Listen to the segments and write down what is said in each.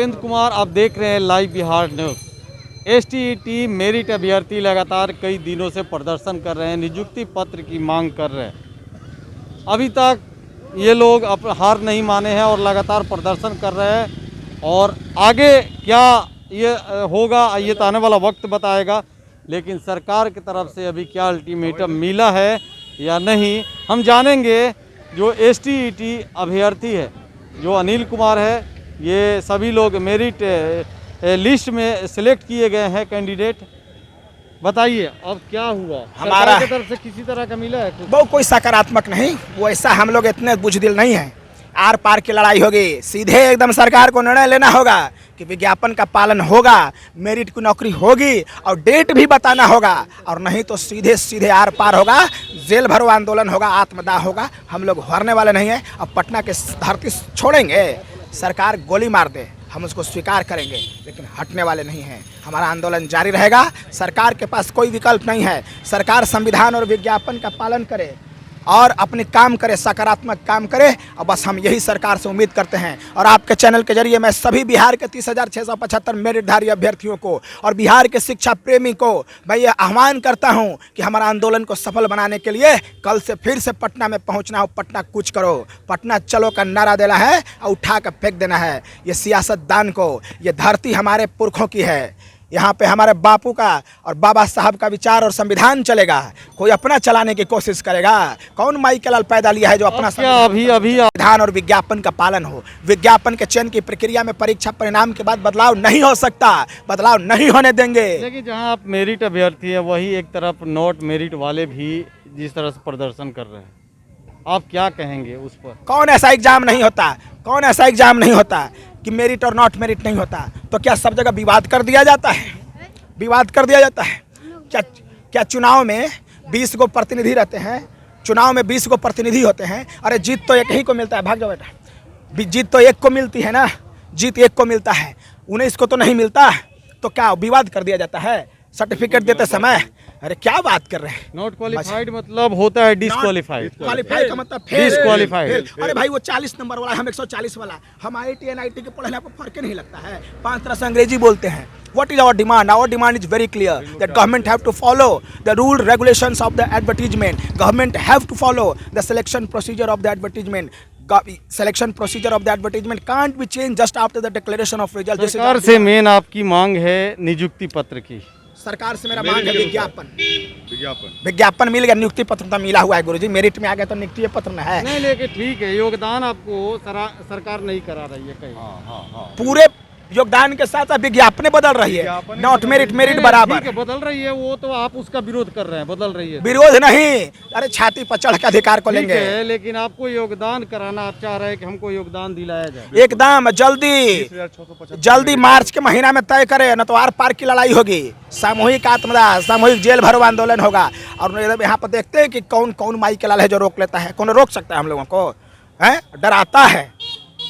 उपेंद्र कुमार, आप देख रहे हैं live Bihar news. STET merit अभ्यर्थी लगातार कई दिनों से प्रदर्शन कर रहे हैं, नियुक्ति पत्र की मांग कर रहे हैं। अभी तक ये लोग हार नहीं माने हैं और लगातार प्रदर्शन कर रहे हैं और आगे क्या ये होगा ये तो आने वाला वक्त बताएगा। लेकिन सरकार की तरफ से अभी क्या अल्टीमेटम मिला है या नहीं, हम जानेंगे। जो एसटीईटी अभ्यर्थी है, जो अनिल कुमार है, ये सभी लोग मेरिट लिस्ट में सिलेक्ट किए गए हैं कैंडिडेट। बताइए अब क्या हुआ, हमारा सरकार की तरफ से किसी तरह का मिला है कुछ? वो कोई सकारात्मक नहीं, वो ऐसा हम लोग इतने बुजदिल नहीं हैं। आर पार की लड़ाई होगी, सीधे एकदम सरकार को निर्णय लेना होगा कि विज्ञापन का पालन होगा, मेरिट की नौकरी होगी और डेट भी बताना होगा, और नहीं तो सीधे सीधे आर पार होगा, जेल भरो आंदोलन होगा, आत्मदाह होगा। हम लोग हारने वाले नहीं हैं। अब पटना के धरती छोड़ेंगे, सरकार गोली मार दे हम उसको स्वीकार करेंगे, लेकिन हटने वाले नहीं हैं। हमारा आंदोलन जारी रहेगा। सरकार के पास कोई विकल्प नहीं है। सरकार संविधान और विज्ञापन का पालन करे और अपने काम करे, सकारात्मक काम करे, और बस हम यही सरकार से उम्मीद करते हैं। और आपके चैनल के जरिए मैं सभी बिहार के 30,675 मेरिटधारी अभ्यर्थियों को और बिहार के शिक्षा प्रेमी को मैं ये आह्वान करता हूं कि हमारा आंदोलन को सफल बनाने के लिए कल से फिर से पटना में पहुंचना हो। पटना कुछ करो, पटना चलो का नारा देना है और उठा कर फेंक देना है ये सियासतदान को। ये धरती हमारे पुरखों की है, यहाँ पे हमारे बापू का और बाबा साहब का विचार और संविधान चलेगा। कोई अपना चलाने की कोशिश करेगा? कौन माई के लाल पैदा लिया है जो अपना संविधान और विज्ञापन का पालन हो? विज्ञापन के चयन की प्रक्रिया में परीक्षा परिणाम के बाद बदलाव नहीं हो सकता, बदलाव नहीं होने देंगे। लेकिन जहाँ आप मेरिट अभ्यर्थी है, वही एक तरफ नॉट मेरिट वाले भी जिस तरह से प्रदर्शन कर रहे हैं, आप क्या कहेंगे उस पर? कौन ऐसा एग्जाम नहीं होता, कौन ऐसा एग्जाम नहीं होता कि मेरिट और नॉट मेरिट नहीं होता? तो क्या सब जगह विवाद कर दिया जाता है? विवाद कर दिया जाता है क्या चुनाव में 20 गो प्रतिनिधि रहते हैं, चुनाव में 20 गो प्रतिनिधि होते हैं। अरे जीत तो एक ही को मिलता है, भाग जाओ बेटा, जीत तो एक को मिलती है ना, जीत एक को मिलता है, 19 को तो नहीं मिलता। तो क्या विवाद कर दिया जाता है सर्टिफिकेट देते समय? अरे क्या बात कर रहे हैं? नॉट क्वालिफाइड मतलब होता है डिस्क्वालीफाइड, क्वालिफाइड का मतलब डिस्क्वालीफाइड। अरे भाई वो 40 नंबर वाला, हम 140 वाला, हम IIT NIT के पढ़ने पर फर्क नहीं लगता है। 5 तरह से अंग्रेजी बोलते हैं। What is our demand? Our demand is very clear that government have to follow the rule regulations of the advertisement. Government have to follow the selection procedure of the advertisement. Selection procedure of the advertisement can't be changed just after the declaration of result. सरकार से main आपकी मांग है नियुक्ति पत्र की। सरकार से मेरा मांग है विज्ञापन मिल गया, नियुक्ति पत्र तो मिला हुआ है गुरुजी, मेरिट में आ गया तो नियुक्ति पत्र न है। नहीं, लेकिन ठीक है, योगदान आपको सरकार नहीं करा रही है कहीं। पूरे योगदान के साथ विज्ञापन बदल रही है, नॉट मेरिट मेरिट बराबर बदल रही है। वो तो आप उसका विरोध कर रहे हैं, बदल रही है। विरोध नहीं, अरे छाती पर चढ़ के अधिकार को लेंगे। लेकिन आपको योगदान कराना, आप चाह रहे हैं कि हमको योगदान दिलाया जाए। एकदम जल्दी मार्च के महीना में तय करे, न तो आर पार की लड़ाई होगी, सामूहिक आत्मदाह, सामूहिक जेल भरो आंदोलन होगा। और यहाँ पर देखते हैं कि कौन कौन माई के लाल है जो रोक लेता है। कौन रोक सकता है हम लोगों को? है डराता है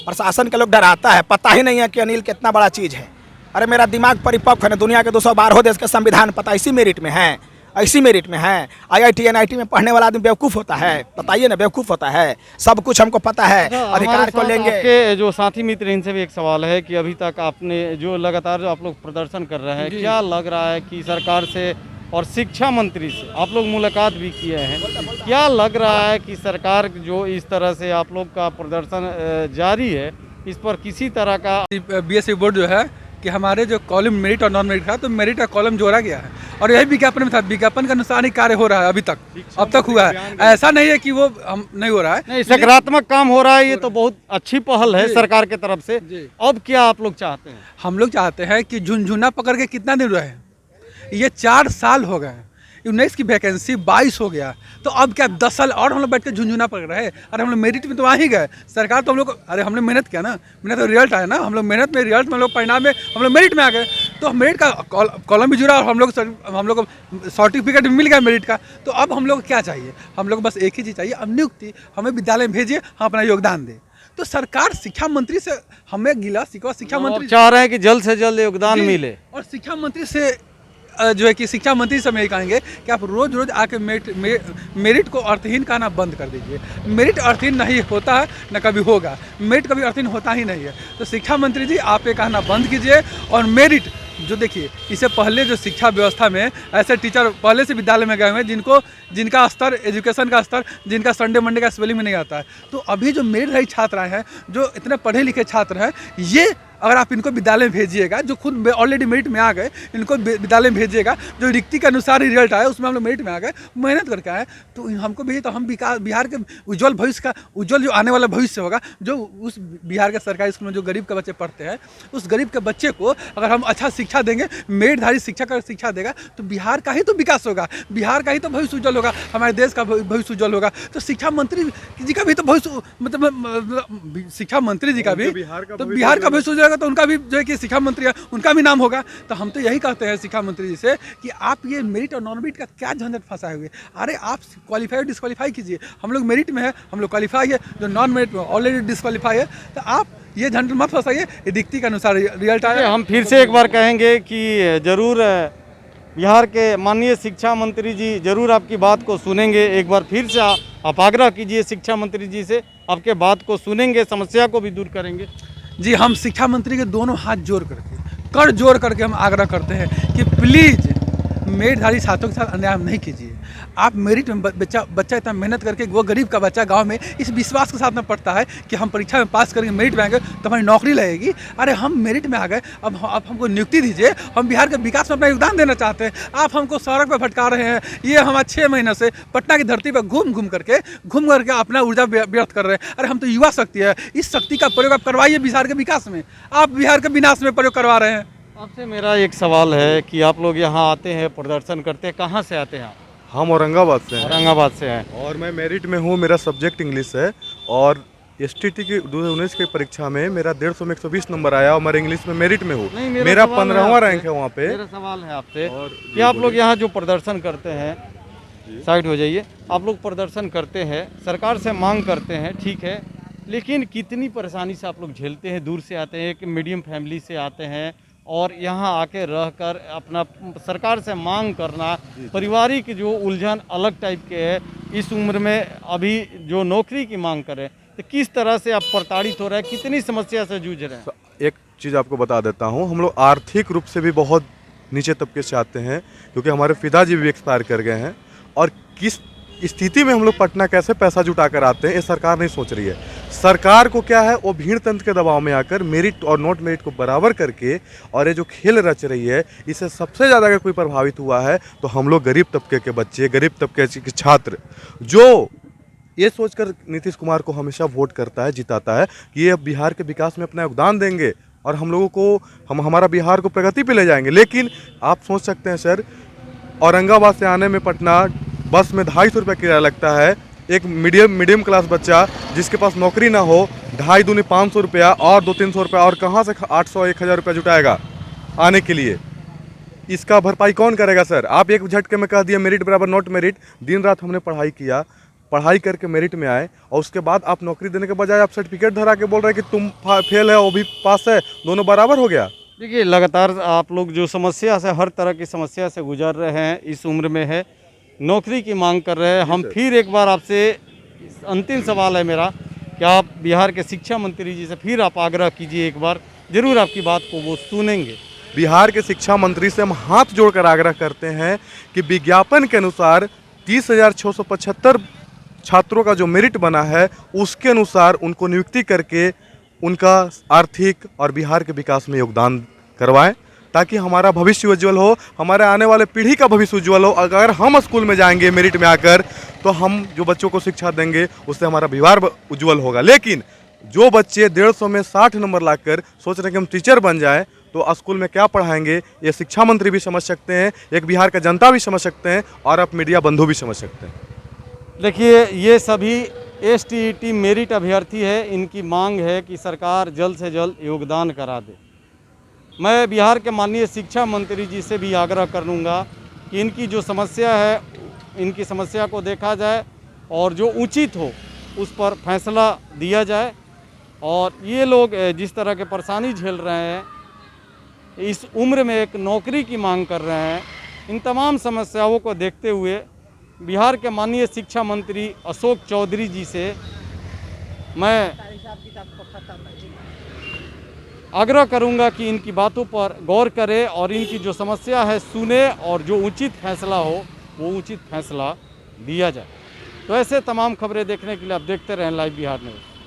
प्रशासन के लोग, डराता है। पता ही नहीं है कि अनिल कितना बड़ा चीज़ है। अरे मेरा दिमाग परिपक्व है, दुनिया के 212 देश के संविधान पता इसी मेरिट में है, इसी मेरिट में है। IIT NIT में पढ़ने वाला आदमी बेवकूफ़ होता है? बताइए ना, बेवकूफ़ होता है? सब कुछ हमको पता है, अधिकार को लेंगे। आपके जो साथी मित्र, इनसे भी एक सवाल है कि अभी तक आपने जो लगातार जो आप लोग प्रदर्शन कर रहे हैं, क्या लग रहा है कि सरकार से और शिक्षा मंत्री से आप लोग मुलाकात भी किए हैं, क्या लग रहा है कि सरकार जो इस तरह से आप लोग का प्रदर्शन जारी है, इस पर किसी तरह का BSc बोर्ड जो है कि हमारे जो कॉलम मेरिट और नॉन मेरिट था, तो मेरिट का कॉलम जोड़ा गया है और यही विज्ञापन में था। विज्ञापन का अनुसार ही कार्य हो रहा है अभी तक, अब तक हुआ है। ऐसा नहीं है कि वो हम नहीं हो रहा है, नहीं, सकारात्मक काम हो रहा है। ये तो बहुत अच्छी पहल है सरकार की तरफ से। अब क्या आप लोग चाहते हैं? हम लोग चाहते हैं कि झुनझुना पकड़ के कितना दिन रहे, ये 4 साल हो गए, 19 की वैकेंसी 22 हो गया, तो अब क्या 10 साल और हम लोग बैठ के झुंझुना पड़ रहे? अरे हम लोग मेरिट में तो आ ही गए, सरकार तो हम लोग, अरे हमने मेहनत किया ना, मेहनत तो रिजल्ट आया ना, हम लोग मेहनत में, रिजल्ट में, हम लोग परिणाम में, हम लोग मेरिट में आ गए, तो मेरिट का कॉलम भी जुड़ा और हम लोग को सर्टिफिकेट भी मिल गया मेरिट का। तो अब हम लोग क्या चाहिए? हम लोग बस एक ही चीज़ चाहिए, अब नियुक्ति, हमें विद्यालय में भेजिए, हम अपना योगदान दें। तो सरकार शिक्षा मंत्री से हमें गिला शिकवा, शिक्षा मंत्री चाह रहे हैं कि जल्द से जल्द योगदान मिले, और शिक्षा मंत्री से जो है कि शिक्षा मंत्री से हम यही कहेंगे कि आप रोज़ रोज़ आके मेरिट को अर्थहीन कहना बंद कर दीजिए। मेरिट अर्थहीन नहीं होता है, न कभी होगा। मेरिट कभी अर्थहीन होता ही नहीं है। तो शिक्षा मंत्री जी आप ये कहना बंद कीजिए। और मेरिट जो देखिए, इससे पहले जो शिक्षा व्यवस्था में ऐसे टीचर पहले से विद्यालय में गए हुए हैं जिनका स्तर, एजुकेशन का स्तर, जिनका संडे मंडे का स्पेलिंग में नहीं आता है। तो अभी जो मेरिट छात्र आए हैं, जो इतने पढ़े लिखे छात्र हैं, ये अगर आप इनको विद्यालय में भेजिएगा, जो खुद ऑलरेडी मेरिट में आ गए, इनको विद्यालय में भेजिएगा, जो रिक्ति के अनुसार रिजल्ट आए उसमें हम लोग मेरिट में आ गए, मेहनत करके आए, तो हमको भी, तो हम बिहार के उज्जवल भविष्य का, उज्जवल जो आने वाला भविष्य होगा, जो उस बिहार के सरकारी स्कूल में जो गरीब के बच्चे पढ़ते हैं, उस गरीब के बच्चे को अगर हम अच्छा शिक्षा देंगे, मेरिटधारी शिक्षक अगर शिक्षा देगा, तो बिहार का ही तो विकास होगा, बिहार का ही तो भविष्य उज्जवल होगा, हमारे देश का भविष्य उज्जवल होगा। तो शिक्षा मंत्री जी का भी तो भविष्य, मतलब शिक्षा मंत्री जी का भी, तो बिहार का भविष्य उज्जवल, तो उनका भी जो है कि शिक्षा मंत्री है, उनका भी नाम होगा। तो हम तो यही कहते हैं शिक्षा मंत्री जी से कि आप ये मेरिट और नॉन मेरिट का क्या झंझट फंसाए हुए। अरे आप क्वालिफाई और डिस्क्वालीफाई कीजिए। हम लोग मेरिट में है, हम लोग क्वालिफाई है, जो नॉन मेरिट में ऑलरेडी डिस्क्वालीफाई है। तो आप ये झंझट मत फंसाइए, रिक्ति के अनुसार रिजल्ट आए। हम फिर से एक बार कहेंगे कि जरूर बिहार के माननीय शिक्षा मंत्री जी जरूर आपकी बात को सुनेंगे। एक बार फिर से आप आग्रह कीजिए शिक्षा मंत्री जी से, आपके बात को सुनेंगे, समस्या को भी दूर करेंगे। जी, हम शिक्षा मंत्री के दोनों हाथ जोड़ करके, कर जोड़ करके हम आग्रह करते हैं कि प्लीज़ मेरिटधारी छात्रों के साथ अन्याय नहीं कीजिए। आप मेरिट में बच्चा इतना मेहनत करके, वो गरीब का बच्चा गांव में इस विश्वास के साथ में पढ़ता है कि हम परीक्षा में पास करके मेरिट में आएंगे तो हमारी नौकरी लगेगी। अरे हम मेरिट में आ गए, अब आप हमको नियुक्ति दीजिए, हम बिहार के विकास में अपना योगदान देना चाहते हैं। आप हमको सड़क पर भटका रहे हैं। ये हम 6 महीनों से पटना की धरती पर घूम करके अपना ऊर्जा व्यर्थ कर रहे हैं। अरे हम तो युवा शक्ति है, इस शक्ति का प्रयोग आप करवाइए बिहार के विकास में, आप बिहार के विनाश में प्रयोग करवा रहे हैं। आपसे मेरा एक सवाल है कि आप लोग यहाँ आते हैं, प्रदर्शन करते हैं, कहाँ से आते हैं? हम औरंगाबाद से हैं। औरंगाबाद से हैं। और मैं मेरिट में हूँ, मेरा सब्जेक्ट इंग्लिश है। और STT की 2019 की परीक्षा में मेरा 150 में 120 नंबर आया और मैं इंग्लिश में मेरिट में हूँ। मेरा 15वां रैंक है वहाँ पे। मेरा सवाल है आपसे कि आप लोग यहाँ जो प्रदर्शन करते हैं, साइड हो जाइए, आप लोग प्रदर्शन करते हैं, सरकार से मांग करते हैं, ठीक है, लेकिन कितनी परेशानी से आप लोग झेलते हैं? दूर से आते हैं, एक मीडियम फैमिली से आते हैं और यहाँ आके रहकर अपना सरकार से मांग करना, पारिवारिक जो उलझन अलग टाइप के है, इस उम्र में अभी जो नौकरी की मांग करें, तो किस तरह से आप प्रताड़ित हो रहे हैं, कितनी समस्या से जूझ रहे हैं? एक चीज़ आपको बता देता हूँ, हम लोग आर्थिक रूप से भी बहुत नीचे तबके से आते हैं, क्योंकि हमारे पिताजी भी एक्सपायर कर गए हैं। और किस स्थिति में हम लोग पटना कैसे पैसा जुटा कर आते हैं, ये सरकार नहीं सोच रही है। सरकार को क्या है, वो भीड़ तंत्र के दबाव में आकर मेरिट और नॉट मेरिट को बराबर करके, और ये जो खेल रच रही है, इससे सबसे ज़्यादा अगर कोई प्रभावित हुआ है तो हम लोग गरीब तबके के बच्चे, गरीब तबके के छात्र, जो ये सोचकर नीतीश कुमार को हमेशा वोट करता है, जिताता है कि ये बिहार के विकास में अपना योगदान देंगे और हम लोगों को, हमारा बिहार को प्रगति पे ले जाएंगे। लेकिन आप सोच सकते हैं सर, औरंगाबाद से आने में पटना बस में 250 रुपये किराया लगता है। एक मीडियम क्लास बच्चा जिसके पास नौकरी ना हो, 2.5 दूनी 500 रुपया और 200-300 रुपया, और कहाँ से 800-1000 रुपया जुटाएगा आने के लिए? इसका भरपाई कौन करेगा सर? आप एक झटके में कह दिए मेरिट बराबर नॉट मेरिट। दिन रात हमने पढ़ाई किया, पढ़ाई करके मेरिट में आए, और उसके बाद आप नौकरी देने के बजाय आप सर्टिफिकेट धरा के बोल रहे हैं कि तुम फेल है, वो भी पास है, दोनों बराबर हो गया। देखिए, लगातार आप लोग जो समस्या से, हर तरह की समस्या से गुजर रहे हैं, इस उम्र में है, नौकरी की मांग कर रहे हैं। हम फिर एक बार आपसे, अंतिम सवाल है मेरा कि आप बिहार के शिक्षा मंत्री जी से फिर आप आग्रह कीजिए एक बार, जरूर आपकी बात को वो सुनेंगे। बिहार के शिक्षा मंत्री से हम हाथ जोड़कर आग्रह करते हैं कि विज्ञापन के अनुसार 30,675 छात्रों का जो मेरिट बना है, उसके अनुसार उनको नियुक्ति करके उनका आर्थिक और बिहार के विकास में योगदान करवाएं, ताकि हमारा भविष्य उज्ज्वल हो, हमारे आने वाले पीढ़ी का भविष्य उज्ज्वल हो। अगर हम स्कूल में जाएंगे मेरिट में आकर, तो हम जो बच्चों को शिक्षा देंगे उससे हमारा बिहार उज्ज्वल होगा। लेकिन जो बच्चे 150 में 60 नंबर लाकर सोच रहे हैं कि हम टीचर बन जाए, तो स्कूल में क्या पढ़ाएंगे, ये शिक्षा मंत्री भी समझ सकते हैं, एक बिहार का जनता भी समझ सकते हैं, और आप मीडिया बंधु भी समझ सकते हैं। देखिए, ये सभी STET मेरिट अभ्यर्थी है, इनकी मांग है कि सरकार जल्द से जल्द योगदान करा दे। मैं बिहार के माननीय शिक्षा मंत्री जी से भी आग्रह करूँगा कि इनकी जो समस्या है, इनकी समस्या को देखा जाए और जो उचित हो उस पर फैसला दिया जाए। और ये लोग जिस तरह के परेशानी झेल रहे हैं, इस उम्र में एक नौकरी की मांग कर रहे हैं, इन तमाम समस्याओं को देखते हुए बिहार के माननीय शिक्षा मंत्री अशोक चौधरी जी से मैं आग्रह करूंगा कि इनकी बातों पर गौर करें और इनकी जो समस्या है सुने और जो उचित फैसला हो वो उचित फैसला दिया जाए। तो ऐसे तमाम खबरें देखने के लिए आप देखते रहें लाइव बिहार न्यूज़।